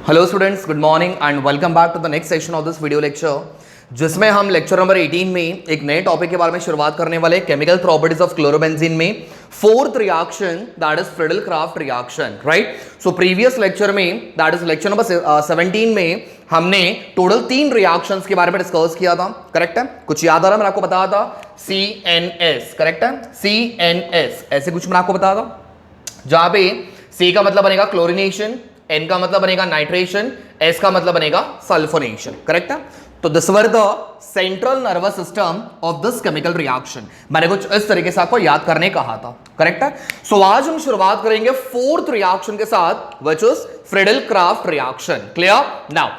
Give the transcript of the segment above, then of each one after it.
Hello students, good morning and welcome back to the next session of this video lecture, जिसमें हम lecture number 18 में एक नए topic के बारे में शुरुआत करने वाले केमिकल प्रॉपर्टीज ऑफ क्लोरोबेंजीन में fourth reaction that is Friedel craft reaction, right. So previous lecture में दैट इज लेक्चर नंबर 17 में हमने टोटल 3 रिएक्शंस के बारे में डिस्कस किया था, करेक्ट है। कुछ याद आ रहा, मैंने आपको बताया था CNS, करेक्ट है, CNS ऐसे कुछ मैंने आपको बताया था, जहां पे C का मतलब बनेगा क्लोरिनेशन, N का मतलब बनेगा नाइट्रेशन, S का मतलब बनेगा सल्फोनेशन, करेक्ट है। तो this were the central nervous system of this chemical reaction. मैंने कुछ इस तरीके से आपको याद करने कहा था, करेक्ट है। सो आज हम शुरुआत करेंगे फोर्थ रिएक्शन के साथ, which is Friedel craft reaction. Clear? Now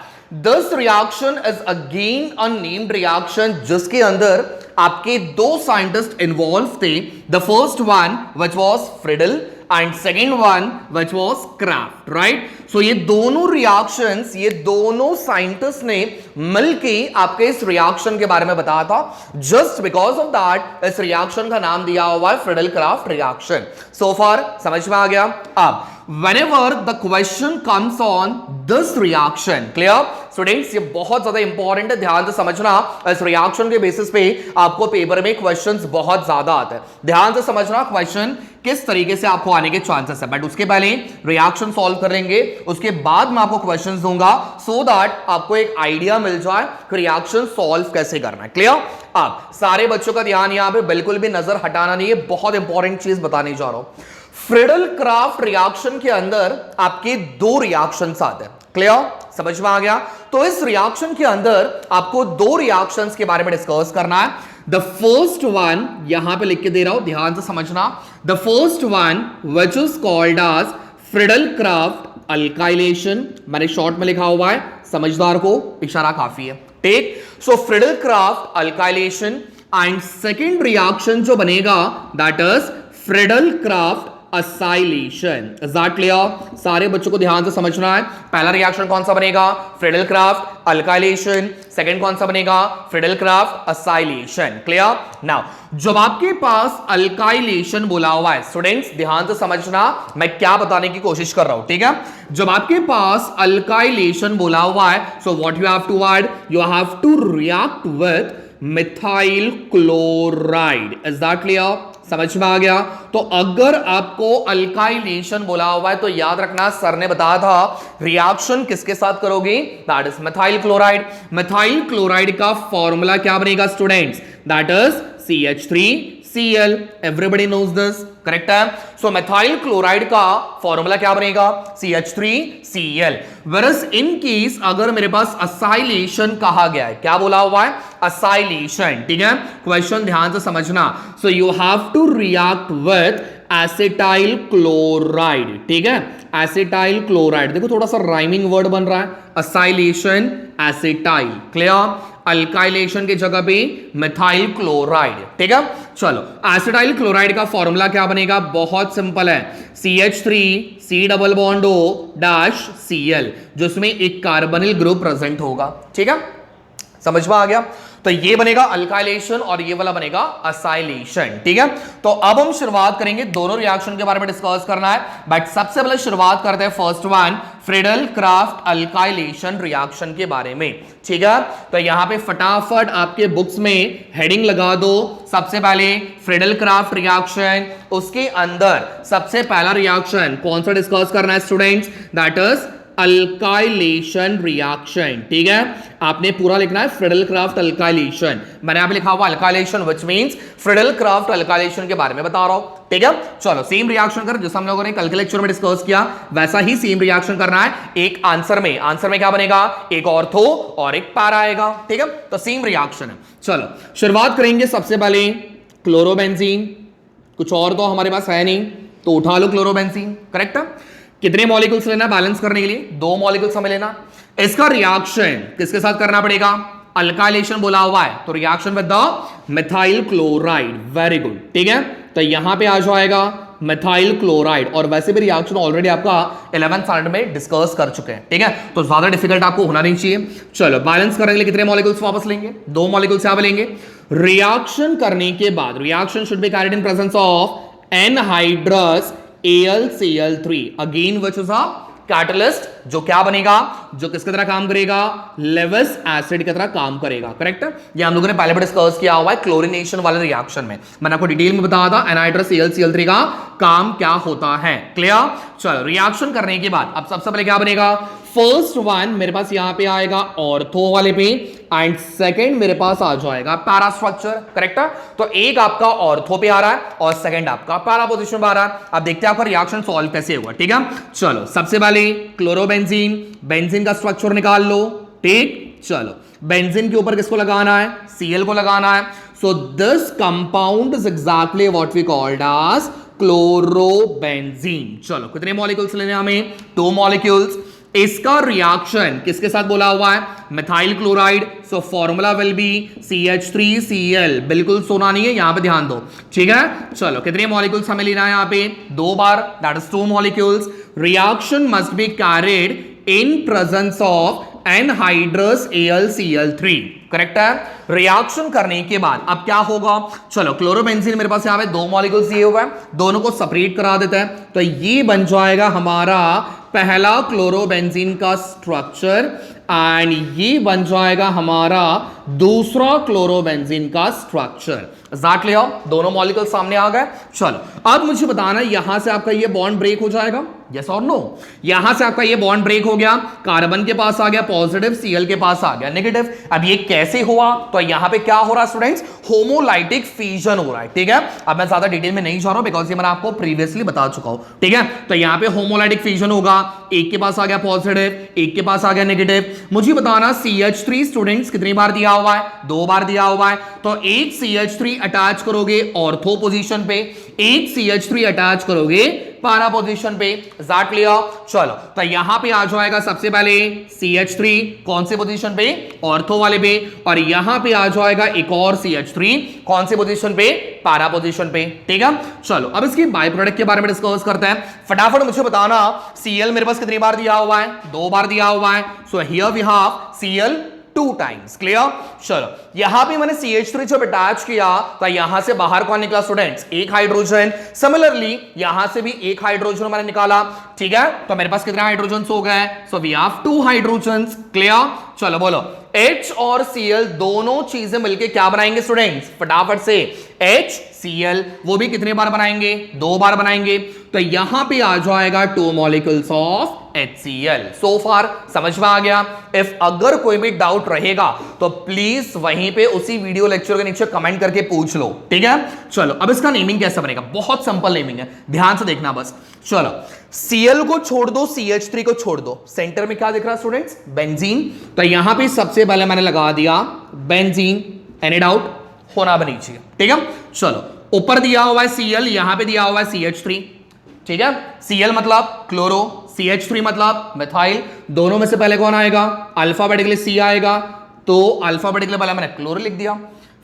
this reaction is again a named reaction, जिसके अंदर आपके 2 साइंटिस्ट इन्वॉल्व थे। The first one which was Friedel and second one which was Kraft, right? So ये दोनों reactions, ये दोनों scientist ने मिलके आपके इस रिएक्शन के बारे में बताया था। जस्ट बिकॉज ऑफ दैट इस रिएक्शन का नाम दिया हुआ है फ्रिडल क्राफ्ट रिएक्शन। सो फार समझ में आ गया? अब whenever the question comes on this reaction, clear students, ये बहुत ज्यादा इंपॉर्टेंट है, ध्यान से समझना। इस रिएक्शन के बेसिस पे आपको पेपर में क्वेश्चंस बहुत ज्यादा आते हैं, ध्यान से समझना क्वेश्चन किस तरीके से आपको आने के चांसेस है। बट उसके पहले रिएक्शन सॉल्व कर लेंगे, उसके बाद मैं आपको क्वेश्चंस दूंगा, सो दैट आपको एक आइडिया मिल जाए कि रिएक्शन सॉल्व कैसे करना है। क्लियर? अब सारे बच्चों का ध्यान यहां पे बिल्कुल भी नजर हटाना नहीं है, बहुत इंपॉर्टेंट चीज बताने जा रहा हूं। फ्रिडल क्राफ्ट रिएक्शन के अंदर आपके 2 रिएक्शंस आते हैं। क्लियर? समझ में आ गया? तो इस रिएक्शन के अंदर आपको 2 रिएक्शंस के बारे में डिस्कस करना है। द फर्स्ट वन यहां पे लिख के दे रहा हूं, ध्यान से समझना। The first one which is called as Friedel craft alkylation, मैंने शॉर्ट में लिखा हुआ है, समझदार को इशारा काफी है, ठीक। So Friedel craft alkylation and second reaction जो बनेगा that is Friedel Craft acylation. Is that clear? सारे बच्चों को ध्यान से समझना है। पहला रिएक्शन कौन सा बनेगा? Friedel Crafts alkylation. सेकंड कौन सा बनेगा? Friedel Craft acylation. Clear? Now जब आपके पास अल्काइलेशन बोला हुआ है, स्टूडेंट्स ध्यान से समझना मैं क्या बताने की कोशिश कर रहा हूं, ठीक है। जब आपके पास अल्काइलेशन बोला हुआ है, so what you have to add? You have to react with methyl chloride. Is that clear? समझ में आ गया? तो अगर आपको अल्काइलेशन बोला हुआ है तो याद रखना, सर ने बताया था रिएक्शन किसके साथ करोगे? That is methyl chloride. Methyl chloride का फॉर्मूला क्या बनेगा students? That is CH3Cl। Everybody knows this, correct है। सो मिथाइल क्लोराइड का फॉर्मूला क्या बनेगा? CH3Cl। वेरस इन केस अगर मेरे पास असाइलेशन कहा गया है, क्या बोला हुआ है? असाइलेशन, ठीक है। क्वेश्चन ध्यान से समझना। So you have to react with acetyl chloride, ठीक है। एसिटाइल क्लोराइड, देखो थोड़ा सा राइमिंग वर्ड बन रहा है, असाइलेशन एसिटाइल। क्लियर? अल्काइलेशन की जगह पे मिथाइल क्लोराइड, ठीक है। चलो एसिटाइल क्लोराइड का फॉर्मूला क्या बनेगा? बहुत सिंपल है, CH3C double bond O dash Cl, जिसमें एक कार्बोनिल ग्रुप प्रेजेंट होगा, ठीक है। समझ में आ गया? तो ये बनेगा अल्काइलेशन और ये वाला बनेगा असाइलेशन, ठीक है। तो अब हम शुरुआत करेंगे, दोनों रिएक्शन के बारे में डिस्कस करना है, बट सबसे पहले शुरुआत करते हैं first one Friedel Crafts alkylation reaction के बारे में, ठीक है। तो यहां पे फटाफट आपके बुक्स में हेडिंग लगा दो। सबसे पहले फ्रिडल क्राफ्ट रिएक्शन, उसके अंदर सबसे पहला रिएक्शन कौन सा डिस्कस करना है students? That is alkylation reaction, ठीक है। आपने पूरा लिखना है फ्रिडल क्राफ्ट अल्काइलेशन। मैंने यहां पे लिखा हुआ alkylation which means Friedel Crafts alkylation के बारे में बता रहा हूं, ठीक है। चलो सेम रिएक्शन कर जैसा हम लोगों ने कल के लेक्चर में डिस्कस किया, वैसा ही सेम रिएक्शन करना है। एक आंसर में क्या बनेगा? एक ऑर्थो और एक पैरा आएगा, ठीक है। तो सेम रिएक्शन है। चलो शुरुआत करेंगे सबसे पहले क्लोरोबेंजीन, कुछ और तो हमारे पास है नहीं, तो उठा लो क्लोरोबेंजीन, करेक्ट है। कितने मॉलिक्यूल्स लेना बैलेंस करने के लिए? 2 मॉलिक्यूल्स हमें लेना। इसका रिएक्शन किसके साथ करना पड़ेगा? अल्काइलेशन बोला हुआ है, तो reaction with the methyl chloride. Very good, ठीक है। तो यहां पे आ जाएगा मिथाइल क्लोराइड, और वैसे भी रिएक्शन ऑलरेडी आपका 11th स्टैंडर्ड में डिस्कस कर चुके हैं, ठीक है। तो ज्यादा डिफिकल्ट आपको होना नहीं चाहिए। चलो बैलेंस करने के लिए कितने मॉलिक्यूल्स वापस लेंगे? 2 मॉलिक्यूल्स यहां पे लेंगे। रिएक्शन करने के बाद reaction should be carried in presence of anhydrous AlCl3, again which is a catalyst जो क्या बनेगा, जो किसकी तरह काम करेगा, लेविस एसिड की तरह काम करेगा। करेक्ट, ये हम लोगों ने पहले भी डिस्कस किया हुआ है क्लोरीनेशन वाले रिएक्शन में, मैंने आपको डिटेल में बताया था एनहाइड्रस ClCl3 का काम क्या होता है। क्लियर, चलो रिएक्शन करने के बाद अब सबसे पहले क्या बनेगा, फर्स्ट वन मेरे पास यहां पे आएगा ऑर्थो वाले पे, एंड सेकंड मेरे पास आ जाएगा पैरा स्ट्रक्चर। करेक्ट है, तो एक आपका ऑर्थो पे आ रहा है और सेकंड आपका पैरा पोजीशन पे आ रहा है। अब देखते हैं आपका रिएक्शन सॉल्व कैसे होगा। ठीक है, चलो सबसे पहले क्लोरोबेंजीन, बेंजीन का स्ट्रक्चर निकाल लो। ठीक, चलो बेंजीन के ऊपर किसको लगाना है, Cl को लगाना है। So this compound is exactly what we called as chlorobenzene. चलो कितने मॉलिक्यूल्स लेने हमें, 2 मॉलिक्यूल्स। इसका रिएक्शन किसके साथ बोला हुआ है, methyl chloride. So formula will be CH3Cl, बिल्कुल सोना नहीं है, यहां पे ध्यान दो। ठीक है, चलो कितने मॉलिक्यूल्स हमें लेना है यहाँ पे, 2 बार, that is 2 molecules. Reaction must be carried in presence of anhydrous AlCl3। Correct है, रिएक्शन करने के बाद अब क्या होगा, चलो क्लोरोबेंजीन मेरे पास यहाँ पे 2 मॉलिक्यूल्स दिए हुए हैं, दोनों को सेपरेट करा देते हैं। तो ये बन जाएगा हमारा पहला क्लोरोबेंजीन का स्ट्रक्चर, एंड ये बन जाएगा हमारा दूसरा क्लोरोबेंजीन का स्ट्रक्चर। एग्जैक्टली, दोनों मॉलिक्यूल सामने आ गए। चलो अब मुझे बताना, यहां से आपका ये बॉन्ड ब्रेक हो जाएगा, यस और नो। यहां से आपका ये बॉन्ड ब्रेक हो गया, कार्बन के पास आ गया पॉजिटिव, Cl के पास आ गया नेगेटिव। अब ये कैसे हुआ, तो यहां पे क्या हो रहा है स्टूडेंट्स, होमोलाइटिक फ्यूजन हो रहा है। ठीक है, अब मैं ज्यादा डिटेल में नहीं जा रहा हूं बिकॉज ये मैंने आपको प्रीवियसली बता चुका हूं। ठीक है, तो यहां पे होमोलाइटिक फ्यूजन होगा, एक के पास आ गया पॉजिटिव, एक के पास आ गया नेगेटिव। मुझे बताना CH3 स्टूडेंट्स कितनी बार दिया हुआ है, 2 बार दिया हुआ है। तो एक CH3 अटैच करोगे ऑर्थो पोजीशन पे, एक CH3 अटैच करोगे पैरा पोजीशन पे। दैट क्लियर, चलो तो यहां पे आ जाएगा सबसे पहले CH3 कौन से पोजीशन पे, ऑर्थो वाले पे, और यहां पे आ जाएगा एक और CH3 कौन से पोजीशन पे, पैरा पोजीशन पे। ठीक है, चलो अब इसकी बाय प्रोडक्ट के बारे में डिस्कस करते हैं। फटाफट मुझे बताना, Cl मेरे पास कितनी बार दिया हुआ है, 2 बार दिया हुआ है। So here we have Cl 2 times. Clear, चलो यहां पे मैंने CH3 जब अटैच किया तो यहां से बाहर कौन निकला स्टूडेंट्स, एक हाइड्रोजन। सिमिलरली यहां से भी एक हाइड्रोजन मैंने निकाला। ठीक है, तो मेरे पास कितने हाइड्रोजन हो गए, so we have 2 hydrogen. Clear, चलो बोलो H और Cl दोनों चीजें मिलके क्या बनाएंगे स्टूडेंट्स, फटाफट से HCl, वो भी कितने बार बनाएंगे, 2 बार बनाएंगे। तो यहां पे आ जाएगा 2 मॉलिक्यूल्स ऑफ HCl। सो फार समझ में आ गया। इफ अगर कोई भी डाउट रहेगा तो प्लीज वहीं पे उसी वीडियो लेक्चर के नीचे कमेंट करके पूछ लो। ठीक है, चलो अब इसका नेमिंग कैसे बनेगा, बहुत सिंपल नेमिंग है, ध्यान से देखना बस। चलो Cl को छोड़ दो, CH3 को छोड़ दो, सेंटर में क्या दिख रहा है स्टूडेंट्स, बेंजीन। तो यहां पे सबसे पहले मैंने लगा दिया बेंजीन, एनी डाउट, होना भी नहीं चाहिए। ठीक है, चलो ऊपर दिया हुआ है Cl, यहां पे दिया हुआ है CH3। ठीक है, Cl मतलब क्लोरो, CH3 मतलब मिथाइल, दोनों में से पहले कौन आएगा, अल्फाबेटिकली C आएगा, तो अल्फाबेटिकली पहले मैंने क्लोरो लिख दिया,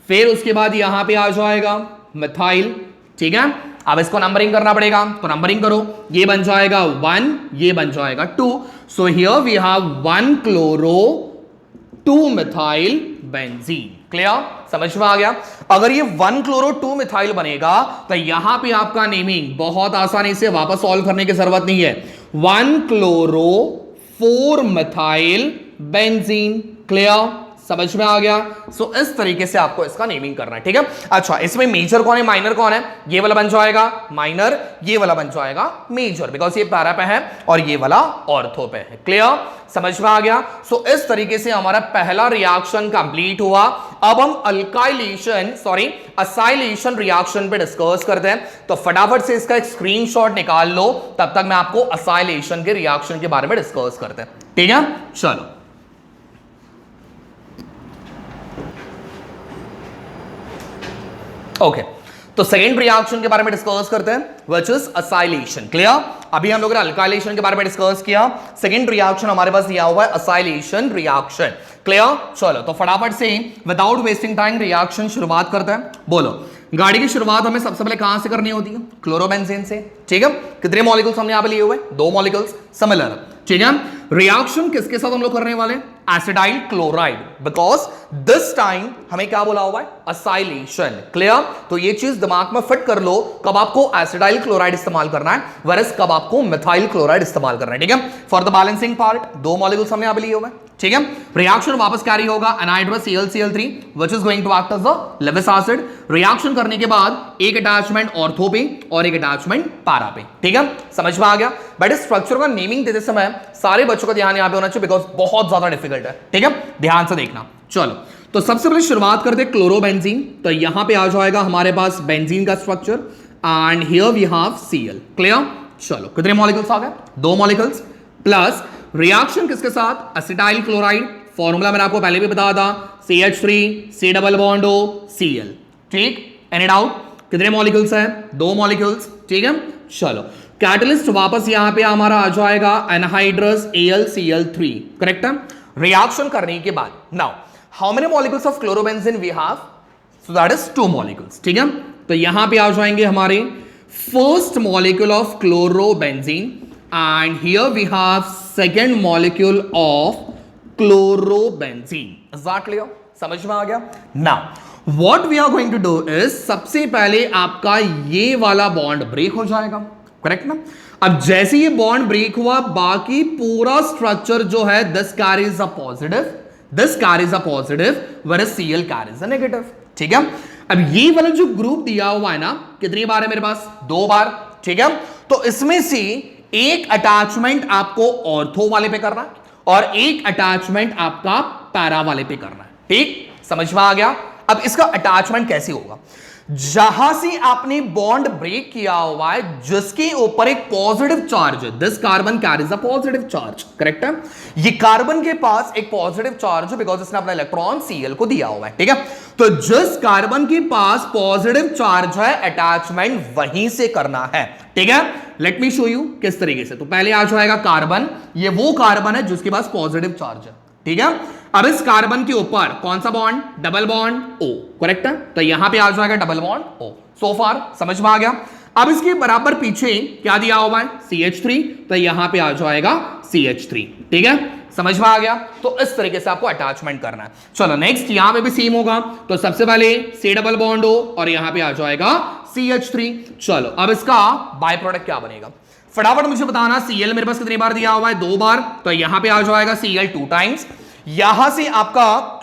फिर उसके बाद यहां पे आ जाएगा मिथाइल। ठीक है, अब इसको नंबरिंग करना पड़ेगा, तो नंबरिंग करो, ये बन जाएगा 1, ये बन जाएगा 2। So here we have 1 chloro 2 methyl benzene. Clear, समझ में आ गया। अगर ये 1 क्लोरो 2 मिथाइल बनेगा तो यहां पे आपका नेमिंग बहुत आसानी से वापस सॉल्व करने की जरूरत नहीं है, 1 क्लोरो 4 मिथाइल बेंजीन। क्लियर, समझ में आ गया। सो इस तरीके से आपको इसका नेमिंग करना है। ठीक है, अच्छा इसमें मेजर कौन है, माइनर कौन है, ये वाला बन जाएगा माइनर, ये वाला बन जाएगा मेजर, बिकॉज ये पैरा पे है और ये वाला ऑर्थो पे है। क्लियर, समझ में आ गया। सो इस तरीके से हमारा पहला रिएक्शन कंप्लीट हुआ। अब हम असाइलेशन रिएक्शन पे डिस्कस करते हैं, तो फटाफट से इसका एक स्क्रीनशॉट निकाल लो, तब तक मैं आपको असाइलेशन के रिएक्शन के बारे में डिस्कस करते हैं। ठीक है, चलो ओके, तो सेकेंड रिएक्शन के बारे में डिस्कस करते हैं, व्हिच इज असाइलेशन। क्लियर, अभी हम लोगों ने अल्काइलेशन के बारे में डिस्कस किया, सेकेंड रिएक्शन हमारे पास दिया हुआ है असाइलेशन रिएक्शन। क्लियर, चलो तो फटाफट से विदाउट वेस्टिंग टाइम रिएक्शन शुरुआत करते हैं। बोलो, गाड़ी की शुरुआत हमें सबसे पहले कहां से करनी होती है, क्लोरोबेंजीन से। ठीक है, कितने मॉलिक्यूल्स हमने यहां पे लिए हुए, 2 मॉलिक्यूल्स सिमिलर। ठीक है, रिएक्शन किसके साथ हम लोग करने वाले, acetyl chloride, because this time हमें क्या बोला हुआ है, असाइलेशन। क्लियर? तो ये चीज दिमाग में फिट कर लो, कब आपको एसिडाइल क्लोराइड इस्तेमाल करना है, वरस कब आपको मिथाइल क्लोराइड इस्तेमाल करना है। ठीक है, फॉर द बैलेंसिंग पार्ट दो मॉलिक्यूल्स हमने यहां पे लिए हुए हैं। ठीक है, रिएक्शन वापस कैरी होगा anhydrous ClCl3 which is going to act as the Lewis acid. Reaction करने के बाद एक अटैचमेंट ऑर्थो पे और एक अटैचमेंट पैरा पे। ठीक है, समझ में आ गया? बट इस स्ट्रक्चर का नेमिंग देते समय सारे बच्चों का ध्यान यहां पे होना चाहिए बिकॉज बहुत ज्यादा डिफिकल्ट है। ठीक है, ध्यान से देखना। चलो, तो सबसे पहले शुरुआत करते हैं क्लोरोबेंजीन। तो यहां पे आ जाएगा हमारे पास बेंजीन का structure and here we have Cl। Clear? चलो, कितने मॉलिक्यूल्स आ गए? दो मॉलिक्यूल्स प्लस रिएक्शन किसके साथ, एसिटाइल क्लोराइड। फॉर्मूला मैंने आपको पहले भी बताया था, CH3 C double bond O Cl। ठीक, एनी डाउट? कितने मॉलिक्यूल्स हैं? दो मॉलिक्यूल्स। ठीक है, चलो, कैटलिस्ट वापस यहां पे हमारा आ जाएगा एनहाइड्रस AlCl3। करेक्ट है? रिएक्शन करने के बाद now how many molecules of chlorobenzene we have? So that is two molecules. ठीक है, तो यहां पे आ जाएंगे हमारे first molecule of chlorobenzene and here we have second molecule of chlorobenzene. Is that clear? समझ में आ गया? Now what we are going to do is सबसे पहले आपका ये वाला बॉन्ड ब्रेक हो जाएगा। करेक्ट ना? अब जैसे ये बॉन्ड ब्रेक हुआ, बाकी पूरा स्ट्रक्चर जो है this carries a positive whereas Cl carries a negative। ठीक है, अब ये वाला जो ग्रुप दिया हुआ है ना, कितनी बार है मेरे पास? दो बार। ठीक है, तो इसमें से एक अटैचमेंट आपको ऑर्थो वाले पे करना है और एक अटैचमेंट आपका पैरा वाले पे करना है। ठीक, समझ में आ गया? अब इसका अटैचमेंट कैसे होगा? जहां से आपने बॉन्ड ब्रेक किया हुआ है, जिसके ऊपर एक पॉजिटिव चार्ज है, this carbon carries a positive charge. Correct है? ये कार्बन के पास एक पॉजिटिव चार्ज है बिकॉज इसने अपना इलेक्ट्रॉन Cl को दिया हुआ है। ठीक है, तो जिस कार्बन के पास पॉजिटिव चार्ज है, अटैचमेंट वहीं से करना है। ठीक है, लेट मी शो यू किस तरीके से। तो पहले आ जाएगा कार्बन, ये वो कार्बन है जिसके पास पॉजिटिव चार्ज है। ठीक है, अब इस कार्बन के ऊपर कौन सा bond? Double bond O। Correct है? तो यहां पे आ जाएगा डबल बॉन्ड O। सो फार समझ में आ गया? अब इसके बराबर पीछे क्या दिया हुआ है? CH3। तो यहां पे आ जाएगा CH3। ठीक है, समझ में आ गया? तो इस तरीके से आपको अटैचमेंट करना है। चलो नेक्स्ट, यहां पे भी सेम होगा। तो सबसे पहले C डबल बॉन्ड O और यहां पे आ जाएगा CH3। चलो, अब इसका बाय प्रोडक्ट क्या बनेगा? फटाफट मुझे बताना। Cl मेरे पास कितनी बार दिया हुआ है? दो बार। तो यहां पे आ जाएगा Cl 2 टाइम्स। यहां से आपका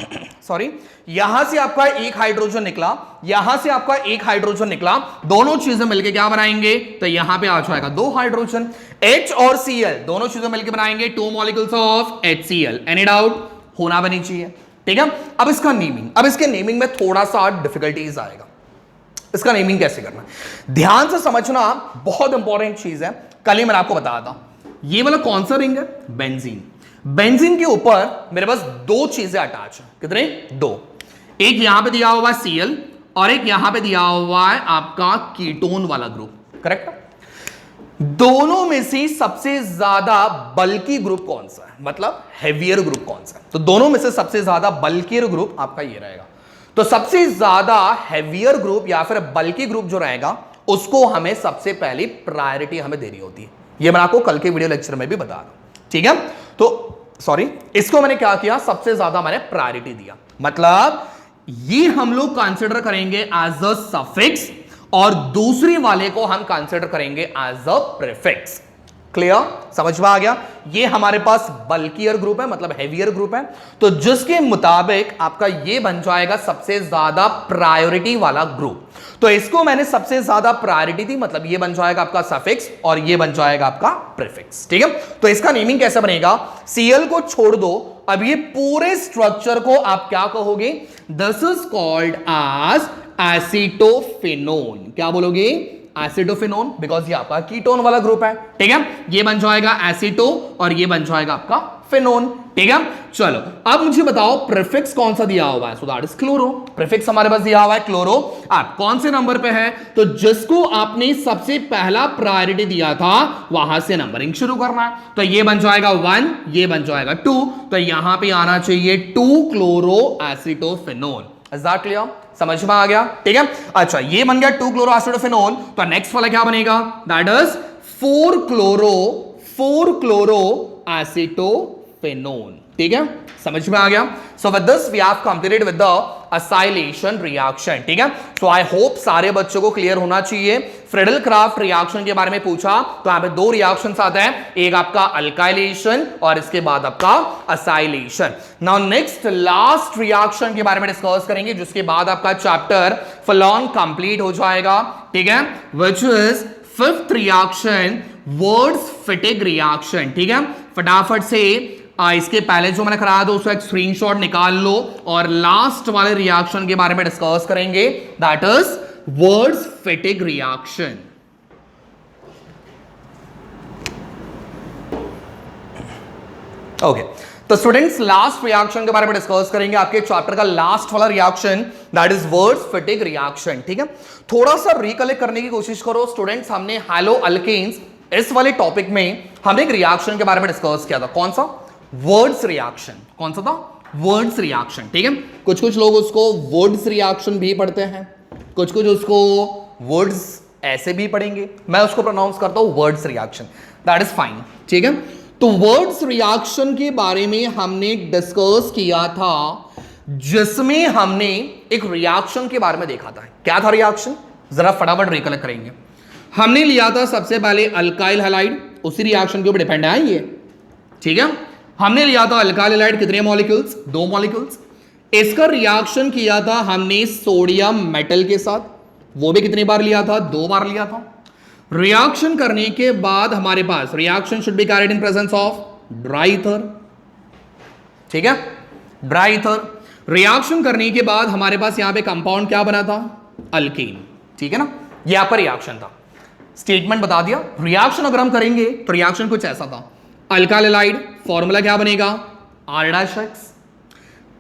यहां से आपका एक हाइड्रोजन निकला, यहां से आपका एक हाइड्रोजन निकला, दोनों चीजें मिलकर क्या बनाएंगे? तो यहां पे आ जाएगा दो हाइड्रोजन। H और Cl दोनों चीजें मिलकर बनाएंगे two molecules of HCl। Any doubt? होना भी नहीं चाहिए। ठीक है, अब इसका नेमिंग, अब इसके नेमिंग में थोड़ा सा डिफिकल्टीज आएगा। इसका नेमिंग कैसे करना है, ध्यान से समझना, बहुत इंपॉर्टेंट चीज है। कल ही मैंने आपको बताया था, ये वाला कौन सा रिंग है? बेंजीन। बेंजीन के ऊपर मेरे पास दो चीजें अटैच है। कितने? दो। एक यहां पे दिया हुआ है Cl और एक यहां पे दिया हुआ है आपका कीटोन वाला ग्रुप। करेक्ट? दोनों में से सबसे ज्यादा बल्की ग्रुप कौन सा है, मतलब हेवियर ग्रुप कौन सा है? तो दोनों में से सबसे ज्यादा बल्कियर ग्रुप आपका ये रहेगा। तो सबसे ज्यादा हैवियर ग्रुप या फिर बल्कि ग्रुप जो रहेगा, उसको हमें सबसे पहली प्रायोरिटी हमें देनी होती है। ये मैं आपको कल के वीडियो लेक्चर में भी बता रहा हूं। ठीक है, तो सॉरी, इसको मैंने क्या किया? सबसे ज्यादा मैंने प्रायोरिटी दिया। मतलब ये हम लोग कंसिडर करेंगे एज अ सफिक्स और दूसरी वाले को हम कंसिडर करेंगे एज अ प्रीफिक्स। क्लियर? समझ में आ गया? ये हमारे पास बल्कियर ग्रुप है, मतलब हेवियर ग्रुप है, तो जिसके मुताबिक आपका ये बन जाएगा सबसे ज्यादा प्रायोरिटी वाला ग्रुप। तो इसको मैंने सबसे ज्यादा प्रायोरिटी दी, मतलब ये बन जाएगा आपका सफिक्स और ये बन जाएगा आपका प्रीफिक्स। ठीक है, तो इसका नेमिंग कैसे बनेगा? Cl को छोड़ दो, अब ये पूरे स्ट्रक्चर को आप क्या कहोगे? This is called as acetophenone. क्या बोलोगे? एसिटोफेनोन, बिकॉज ये आपका कीटोन वाला ग्रुप है। ठीक है, ये बन जाएगा एसिटो और ये बन जाएगा आपका फेनोन। ठीक है, चलो अब मुझे बताओ प्रीफिक्स कौन सा दिया हुआ है? सो दैट इज क्लोरो। प्रीफिक्स हमारे पास दिया हुआ है क्लोरो। आप कौन से नंबर पे है? तो जिसको आपने सबसे पहला प्रायोरिटी दिया था वहां से नंबरिंग शुरू करना है। तो ये बन जाएगा 1, ये बन जाएगा 2, तो यहां पे आना चाहिए 2 chloro acetophenone. Is that clear? समझ में आ गया? ठीक है, अच्छा ये बन गया 2 क्लोरो एसिटोफेनोन। तो नेक्स्ट वाला क्या बनेगा? That is 4 chloro acetophenone. ठीक है, समझ में आ गया। So with this we have completed with the acylation reaction, ठीक है। सो आई होप सारे बच्चों को क्लियर होना चाहिए। फ्रेडल क्राफ्ट रिएक्शन के बारे में पूछा तो यहां पे दो रिएक्शंस आते हैं, एक आपका अल्काइलेशन और इसके बाद आपका acylation. Now next last reaction के बारे में डिस्कस करेंगे, जिसके बाद आपका चैप्टर फुल ऑन कंप्लीट हो जाएगा, ठीक है, which is fifth reaction, words Fittig reaction, ठीक है। फटाफट से इसके पहले जो मैंने कराया था उसका एक स्क्रीनशॉट निकाल लो और लास्ट वाले रिएक्शन के बारे में डिस्कस करेंगे, that is words Fittig reaction. Okay, तो स्टूडेंट्स लास्ट रिएक्शन के बारे में डिस्कस करेंगे, आपके चैप्टर का लास्ट वाला reaction, that is words Fittig reaction, ठीक है। थोड़ा सा रिकलेक्ट करने की कोशिश करो स्टूडेंट्स, हमने हैलो अल्केन्स इस वाले टॉपिक में हमने एक रिएक्शन के बारे में डिस्कस किया था, कौन सा, वर्ड्स रिएक्शन। कौन सा था, वर्ड्स रिएक्शन, ठीक है। कुछ कुछ लोग उसको वर्ड्स रिएक्शन भी पढ़ते हैं, कुछ कुछ उसको वर्ड्स ऐसे भी पढ़ेंगे, मैं उसको प्रोनाउंस करता हूं words reaction, that is fine, ठीक है। तो वर्ड्स रिएक्शन के बारे में हमने डिस्कस किया था, जिसमें हमने एक रिएक्शन के बारे में देखा था। क्या था रिएक्शन, जरा फटाफट रिकलेक्ट करेंगे। हमने लिया था सबसे पहले अल्काइल हैलाइड, उसी रिएक्शन के ऊपर डिपेंड है ये, ठीक है। हमने लिया था अल्काइल हैलाइड, कितने मॉलिक्यूल्स, 2 मॉलिक्यूल्स। इसका रिएक्शन किया था हमने सोडियम मेटल के साथ, वो भी कितनी बार लिया था, 2 बार लिया था। रिएक्शन करने के बाद हमारे पास reaction should be carried in presence of dry ether, ठीक है, ड्राई ईथर। रिएक्शन करने के बाद हमारे पास यहां पे कंपाउंड क्या बना था, अल्कीन, ठीक है ना, ये आपका रिएक्शन था। स्टेटमेंट बता दिया। रिएक्शन अगर हम करेंगे तो रिएक्शन कुछ ऐसा था, अल्काइल हैलाइड फॉर्मूला क्या बनेगा, R-X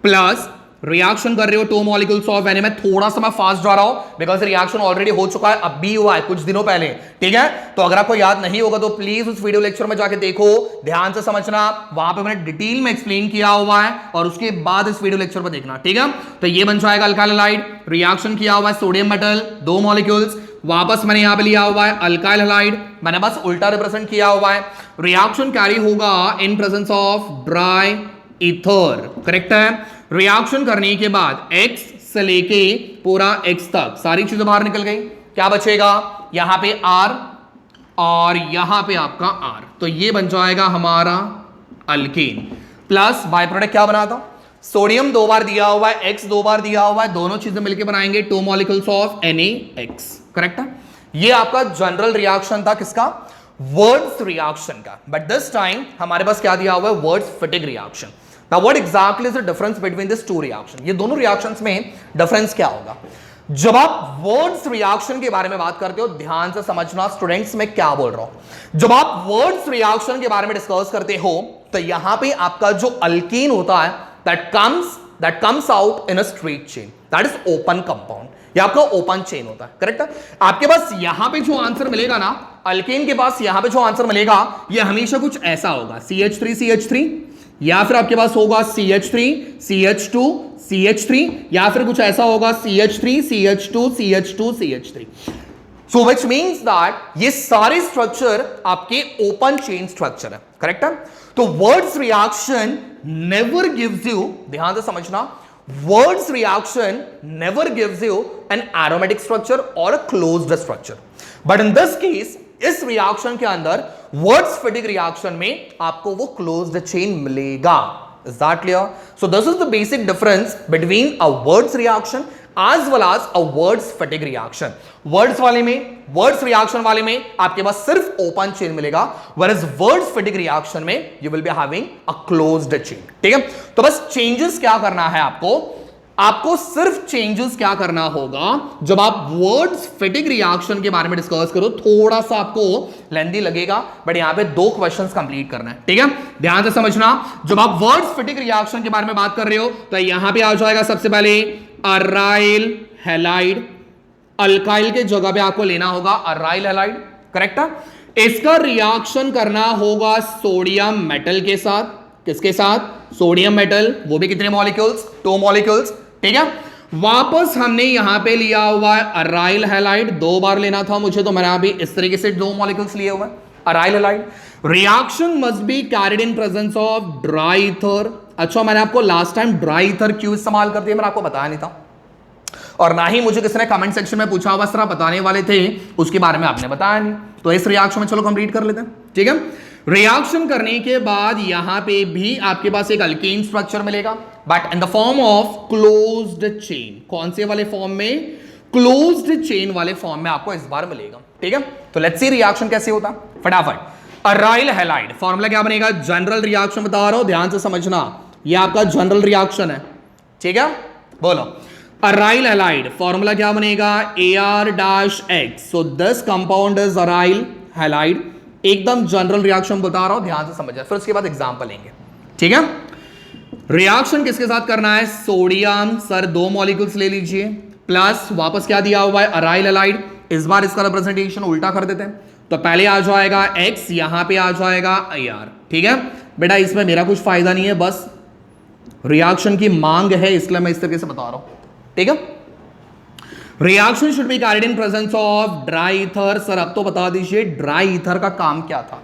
प्लस रिएक्शन कर रहे हो 2 मॉलिक्यूल्स ऑफ एन, मैं थोड़ा सा मैं फास्ट जा रहा हूं बिकॉज रिएक्शन ऑलरेडी हो चुका है, अब भी हुआ है कुछ दिनों पहले, ठीक है। तो अगर आपको याद नहीं होगा तो प्लीज उस वीडियो लेक्चर में जाके देखो, ध्यान से समझना, वहां पे मैंने डिटेल में एक्सप्लेन किया हुआ है, और उसके बाद इस वीडियो लेक्चर पर देखना, ठीक है। तो ये बन जाएगा अल्काइल हैलाइड, रिएक्शन किया हुआ है सोडियम मेटल 2 मॉलिक्यूल्स, वापस मैंने यहां पे लिया हुआ है अल्काइल हैलाइड, मैंने बस उल्टा रिप्रेजेंट किया हुआ है। रिएक्शन कैरी होगा इन presence of dry ether, correct है। रिएक्शन करने के बाद X से लेके पूरा X तक सारी चीजें बाहर निकल गई, क्या बचेगा, यहां पे R और यहां पे आपका R, तो ये बन जाएगा हमारा अल्केन। प्लस बाय प्रोडक्ट क्या बना था, सोडियम 2 बार दिया हुआ है, X 2 बार दिया हुआ है, दोनों चीजें मिलकर बनाएंगे 2 मॉलिक्यूल्स ऑफ NaX, करेक्ट है। ये आपका जनरल रिएक्शन था किसका, वर्ड्स रिएक्शन का। बट दिस टाइम हमारे पास क्या दिया हुआ है, words Fittig reaction. Now what exactly is the difference between these two reactions? ये दोनों reactions में difference क्या होगा? जब आप वर्ड्स रिएक्शन के बारे में बात करते हो, ध्यान से समझना स्टूडेंट्स, मैं क्या बोल रहा हूं। जब आप वर्ड्स रिएक्शन के बारे में डिस्कस करते हो तो यहां पे आपका जो अल्कीन होता है that comes out in a straight chain, that is open compound, ये आपका ओपन चेन होता है, करेक्ट है। आपके पास यहां पे जो आंसर मिलेगा ना, अल्केन के पास यहां पे जो आंसर मिलेगा ये हमेशा कुछ ऐसा होगा, CH3 या फिर आपके पास होगा CH3 CH2 CH3, या फिर कुछ ऐसा होगा CH3 CH2 CH2 CH3। So which means that ये सारे स्ट्रक्चर आपके ओपन चेन स्ट्रक्चर है, करेक्ट है। तो Wurtz reaction never gives you, ध्यान से समझना, Wurtz reaction never gives you an aromatic structure और a closed structure, but in this case इस रिएक्शन के अंदर वर्ड्स फिटिंग रिएक्शन में आपको वो क्लोज्ड चेन मिलेगा। Is that clear? So this is the basic difference between a Wurtz reaction as well as a words fatigue reaction. Wurtz वाले में, वर्ड्स रिएक्शन वाले में आपके पास सिर्फ ओपन चेन मिलेगा, whereas वर्ड्स fatigue रिएक्शन में you will be having a closed chain. ठीक है, तो बस चेंजेस क्या करना है आपको सिर्फ चेंजेस क्या करना होगा जब आप वर्ड्स फिटिंग रिएक्शन के बारे में डिस्कस करो। थोड़ा सा आपको लेंथी लगेगा बट यहां पे 2 क्वेश्चंस कंप्लीट करना है, ठीक है, ध्यान से समझना। जब आप वर्ड्स फिटिंग रिएक्शन के बारे में बात कर रहे हो तो यहां पे आ जाएगा सबसे पहले अराइल हैलाइड, अल्काइल के जगह पे आपको लेना होगा अराइल हैलाइड, करेक्ट है। इसका रिएक्शन करना होगा सोडियम मेटल के साथ, किसके साथ? सोडियम मेटल, वो भी कितने मॉलिक्यूल्स? 2 मॉलिक्यूल्स, ठीक है। वापस हमने यहां पे लिया हुआ है अराइल हैलाइड, 2 बार लेना था मुझे तो मैंने अभी इस तरीके से 2 मॉलिक्यूल्स लिए हुए aryl halide. Reaction must be carried in presence of dry ether, अच्छा मैंने आपको लास्ट टाइम ड्राई ईथर क्यों इस्तेमाल कर दिया मैंने आपको बताया नहीं था, और ना ही मुझे किसी ने कमेंट सेक्शन में पूछा हुआ सर आप बताने वाले थे उसके बारे में आपने बताया नहीं। तो इस रिएक्शन में चलो कंप्लीट कर लेते हैं, ठीक है। रिएक्शन करने के बाद यहां पे भी आपके पास एक अल्केन स्ट्रक्चर मिलेगा, but in the form of closed chain. कौन से वाले फॉर्म में? क्लोज्ड चेन वाले फॉर्म में आपको इस बार मिलेगा, ठीक है। तो लेट्स सी रिएक्शन कैसे होता है फटाफट। अराइल हैलाइड फॉर्मूला क्या बनेगा? जनरल रिएक्शन बता रहा हूं, ध्यान से समझना, ये आपका जनरल रिएक्शन है, ठीक है। बोलो अराइल हैलाइड फॉर्मूला क्या बनेगा? AR-X। So this compound is aryl halide. एकदम जनरल रिएक्शन बता रहा हूं, ध्यान से समझना, फिर उसके बाद एग्जांपल लेंगे, ठीक है। रिएक्शन किसके साथ करना है? सोडियम सर 2 मॉलिक्यूल्स ले लीजिए, प्लस वापस क्या दिया हुआ है? Aryl halide. इस बार इसका रिप्रेजेंटेशन उल्टा कर देते हैं, तो पहले आ जाएगा X, यहां पे आ जाएगा AR, ठीक है। बेटा इसमें मेरा कुछ फायदा नहीं है, बस रिएक्शन की मांग है इसलिए मैं इस तरीके से बता रहा हूं, ठीक है। Reaction should be carried in presence of dry ether. Sir अब तो बता दीजिए ड्राई ईथर का काम क्या था?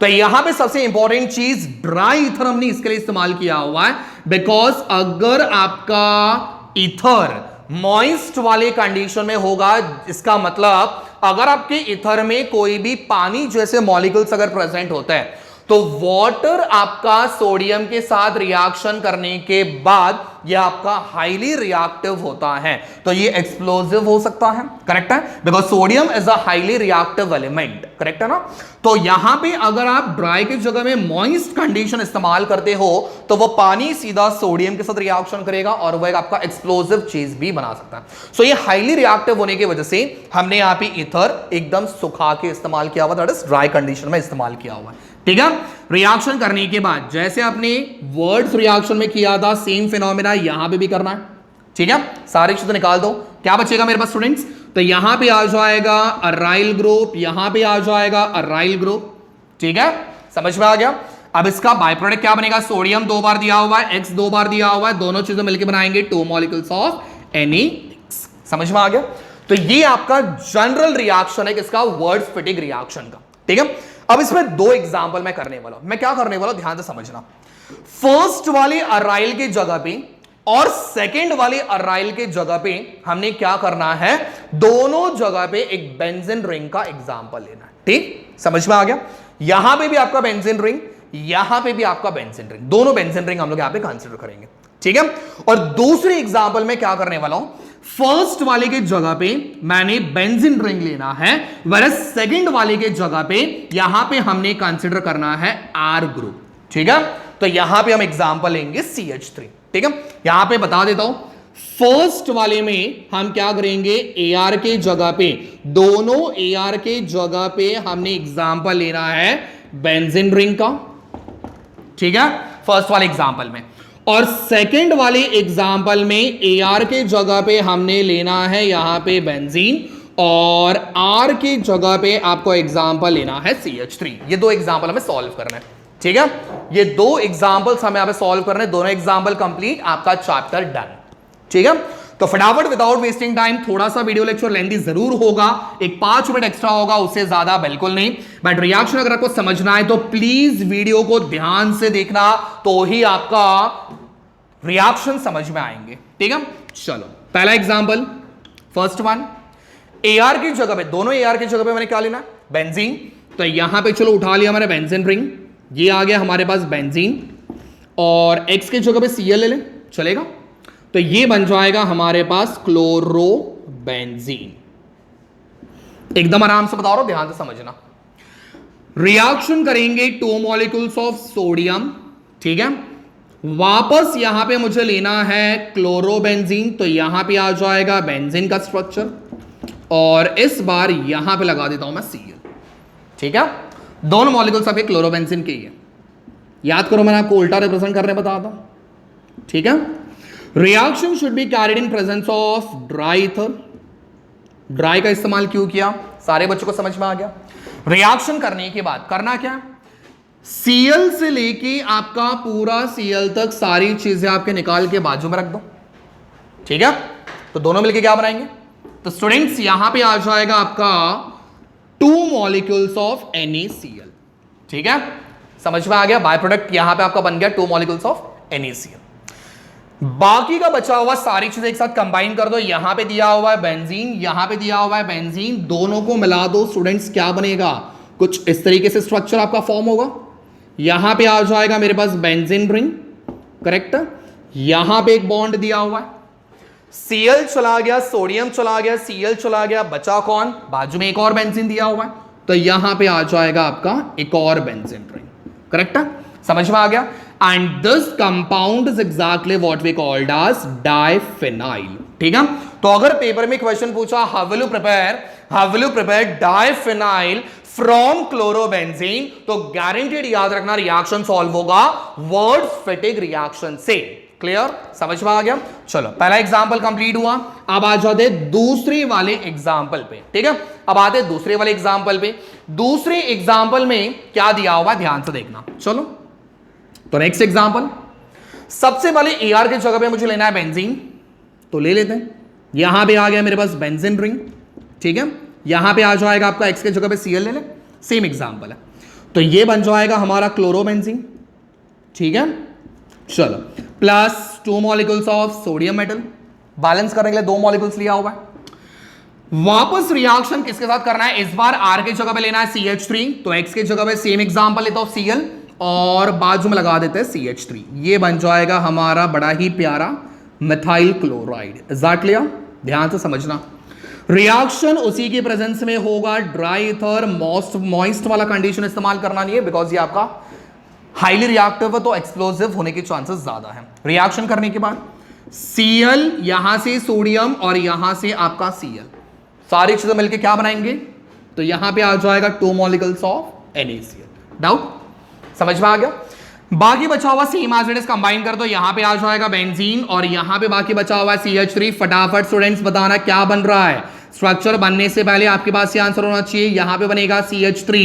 तो यहां पे सबसे इंपॉर्टेंट चीज ड्राई ईथर हमने इसके लिए इस्तेमाल किया हुआ है, बिकॉज अगर आपका ईथर मॉइस्ट वाले कंडीशन में होगा, इसका मतलब अगर आपके ईथर में कोई भी पानी जैसे मॉलिक्यूल्स अगर प्रेजेंट होता है तो वाटर आपका सोडियम के साथ रिएक्शन करने के बाद यह आपका हाईली रिएक्टिव होता है, तो ये एक्सप्लोसिव हो सकता है, करेक्ट है, because sodium is a highly reactive element, correct है ना। तो यहां पे अगर आप ड्राई की जगह में मॉइस्ट कंडीशन इस्तेमाल करते हो तो वो पानी सीधा सोडियम के साथ रिएक्शन करेगा और वह आपका एक्सप्लोसिव चीज भी बना सकता है। सो ये हाईली रिएक्टिव होने की वजह से हमने यहां पे ईथर एकदम सुखा के इस्तेमाल किया हुआ, दैट इज ड्राई कंडीशन में इस्तेमाल किया हुआ है, ठीक है। रिएक्शन करने के बाद जैसे आपने वर्ड्स रिएक्शन में किया था सेम फिनोमेना यहां पे भी करना है, ठीक है। सारे चीजें निकाल दो, क्या बचेगा मेरे पास स्टूडेंट्स? तो यहां पे आ जाएगा अराइल ग्रुप, यहां पे आ जाएगा अराइल ग्रुप, ठीक है, समझ में आ गया। अब इसका बाय प्रोडक्ट क्या बनेगा? सोडियम 2 बार दिया हुआ है, X 2 बार दिया हुआ है, दोनों चीजें मिलकर बनाएंगे 2 मॉलिक्यूल्स ऑफ Na6। समझ में आ गया। तो ये आपका जनरल रिएक्शन है किसका? वर्ड्स फिटिंग रिएक्शन का, ठीक है। अब इसमें 2 एग्जांपल मैं करने वाला हूं। मैं क्या करने वाला हूं ध्यान से समझना। फर्स्ट वाली अराइल की जगह पे और सेकंड वाली अराइल के जगह पे हमने क्या करना है? दोनों जगह पे एक बेंजीन रिंग का एग्जांपल लेना है, ठीक, समझ में आ गया। यहां पे भी आपका बेंजीन रिंग, यहां पे भी आपका बेंजीन रिंग, दोनों बेंजीन रिंग हम लोग यहां पे कंसीडर करेंगे, ठीक है। और दूसरी एग्जांपल में क्या करने वाला हूं? फर्स्ट वाले के जगह पे मैंने बेंजीन रिंग लेना है, वरस सेकंड वाले के जगह पे यहां पे हमने कंसीडर करना है R ग्रुप, ठीक है। तो यहां पे हम एग्जांपल लेंगे CH3, ठीक है। यहां पे बता देता हूं, फर्स्ट वाले में हम क्या करेंगे? AR के जगह पे, दोनों AR के जगह पे हमने एग्जांपल लेना है बेंजीन रिंग का, ठीक है, फर्स्ट वाले एग्जांपल में। और सेकंड वाले एग्जांपल में AR के जगह पे हमने लेना है यहां पे बेंजीन, और R के जगह पे आपको एग्जांपल लेना है CH3। ये 2 एग्जांपल हमें सॉल्व करना है, ठीक है। ये 2 एग्जांपल्स हमें यहां पे सॉल्व करने, दोनों एग्जांपल कंप्लीट, आपका चैप्टर डन, ठीक है। तो फटाफट विदाउट वेस्टिंग टाइम, थोड़ा सा वीडियो लेक्चर लेंथी जरूर होगा, एक 5 मिनट एक्स्ट्रा होगा, उससे ज्यादा बिल्कुल नहीं, बट रिएक्शन अगर आपको समझना है तो प्लीज वीडियो को ध्यान से देखना, तो ही आपका रिएक्शन समझ में आएंगे, ठीक है। चलो पहला एग्जांपल, फर्स्ट वन, AR की जगह पे, दोनों AR की जगह पे मैंने क्या लेना? बेंजीन। तो यहां पे चलो उठा लिया मैंने बेंजीन रिंग, ये आ गया हमारे पास बेंजीन, और X की जगह पे Cl ले लें, चलेगा। तो ये बन जाएगा हमारे पास क्लोरोबेंजीन। एकदम आराम से बता रहा हूं, ध्यान से समझना। रिएक्शन करेंगे 2 मॉलिक्यूल्स ऑफ सोडियम, ठीक है। वापस यहां पे मुझे लेना है क्लोरोबेंजीन, तो यहां पे आ जाएगा बेंजीन का स्ट्रक्चर, और इस बार यहां पे लगा देता हूं मैं Cl, ठीक है। दोनों मॉलिक्यूल्स आपके क्लोरोबेंजीन के ही है, याद करो मैंने आपको उल्टा रिप्रेजेंट करने बताया था, ठीक है। Reaction should be carried in presence of dry ether. Dry का इस्तेमाल क्यों किया? सारे बच्चों को समझ में आ गया। रिएक्शन करने के बाद करना क्या? Cl से लेके आपका पूरा Cl तक सारी चीजें आपके निकाल के बाजू में रख दो, ठीक है। तो दोनों मिलके क्या बनाएंगे? तो स्टूडेंट्स यहां पे आ जाएगा आपका 2 मॉलिक्यूल्स ऑफ NaCl, ठीक है, समझ में आ गया। बाय प्रोडक्ट यहां पे आपका बन गया 2 मॉलिक्यूल्स ऑफ NaCl। बाकी का बचा हुआ सारी चीजें एक साथ कंबाइन कर दो। यहां पे दिया हुआ है बेंजीन, यहां पे दिया हुआ है बेंजीन, दोनों को मिला दो स्टूडेंट्स, क्या बनेगा? कुछ इस तरीके से स्ट्रक्चर आपका फॉर्म होगा। यहां पे आ जाएगा मेरे पास बेंजीन रिंग, करेक्ट। यहां पे एक बॉन्ड दिया हुआ है, Cl चला गया, सोडियम चला गया, Cl चला गया, बचा कौन? बाजू में एक और बेंजीन दिया हुआ है, तो यहां पे आ जाएगा आपका एक और बेंजीन रिंग, करेक्ट है? समझ में आ गया? And this compound is exactly what we called as diphenyl. ठीक है, तो अगर पेपर में क्वेश्चन पूछा how will you prepare diphenyl from chlorobenzene, तो गारंटेड याद रखना रिएक्शन सॉल्व होगा वर्ड्स-फिटिंग रिएक्शन से। क्लियर? समझ में आ गया? चलो पहला एग्जांपल कंप्लीट हुआ, अब आ जाते दूसरे वाले एग्जांपल पे। ठीक है, अब आते दूसरे वाले एग्जांपल पे। दूसरे एग्जांपल में क्या दिया हुआ ध्यान से देखना। चलो तो नेक्स्ट एग्जांपल, सबसे पहले Ar की जगह पे मुझे लेना है बेंजीन, तो ले लेते हैं। यहां पे आ गया मेरे पास बेंजीन रिंग, ठीक है। यहां पे आ जाएगा आपका X की जगह पे Cl ले ले, सेम एग्जांपल है, तो ये बन जाएगा हमारा क्लोरोबेंजीन, ठीक है। चलो plus 2 molecules of sodium metal, balance करने के लिए 2 मॉलिक्यूल्स लिया हुआ है। वापस रिएक्शन किसके साथ करना है? इस बार R की जगह पे लेना है CH3, तो X की जगह पे सेम एग्जांपल लेता हूं Cl, और बाजू में लगा देते हैं CH3। ये बन जाएगा हमारा बड़ा ही प्यारा methyl chloride. Is that clear? ध्यान से समझना, रिएक्शन उसी के प्रेजेंस में होगा। ड्राई ईथर मॉइस्ट वाला कंडीशन इस्तेमाल करना नहीं है, बिकॉज ये आपका हाईली रिएक्टिव है, तो एक्सप्लोसिव होने के चांसेस ज्यादा है। रिएक्शन करने के बाद Cl, यहां से सोडियम और यहां से आपका Cl, सारी चीजें मिलकर क्या बनाएंगे? तो यहां पे आ जाएगा 2 मॉलिक्यूल्स ऑफ NaCl। डाउट? समझ में आ गया? बाकी बचा हुआ same as it is combine कर दो, यहां पे आ जाएगा बेंजीन और यहां पे बाकी बचा हुआ है CH3। फटाफट स्टूडेंट्स बताना क्या बन रहा है। स्ट्रक्चर बनने से पहले आपके पास ये आंसर होना चाहिए, यहां पे बनेगा CH3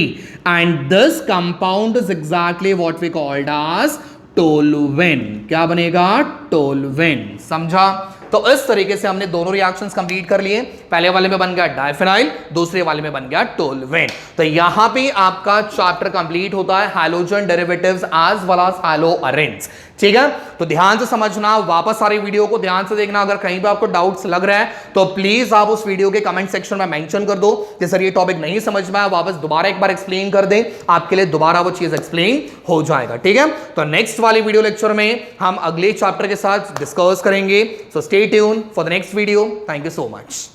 and this compound is exactly what we called as toluene. क्या बनेगा? टोलुएन। समझा? तो इस तरीके से हमने दोनों रिएक्शंस कंप्लीट कर लिए। पहले वाले में बन गया डाइफिनाइल, दूसरे वाले में बन गया टोलुएन। तो यहां पे आपका चैप्टर कंप्लीट होता है halogen derivatives as well as haloarenes. ठीक है, तो ध्यान से समझना, वापस सारी वीडियो को ध्यान से देखना। अगर कहीं पे आपको डाउट्स लग रहा है तो प्लीज आप उस वीडियो के कमेंट सेक्शन में मेंशन कर दो कि सर ये टॉपिक नहीं समझ में आया, वापस दोबारा एक बार एक्सप्लेन कर दें, आपके लिए दोबारा वो चीज एक्सप्लेन हो जाएगा। ठीक है, तो नेक्स्ट वाली वीडियो लेक्चर में हम अगले चैप्टर के साथ डिस्कस करेंगे। So stay tune for the next video. Thank you so much.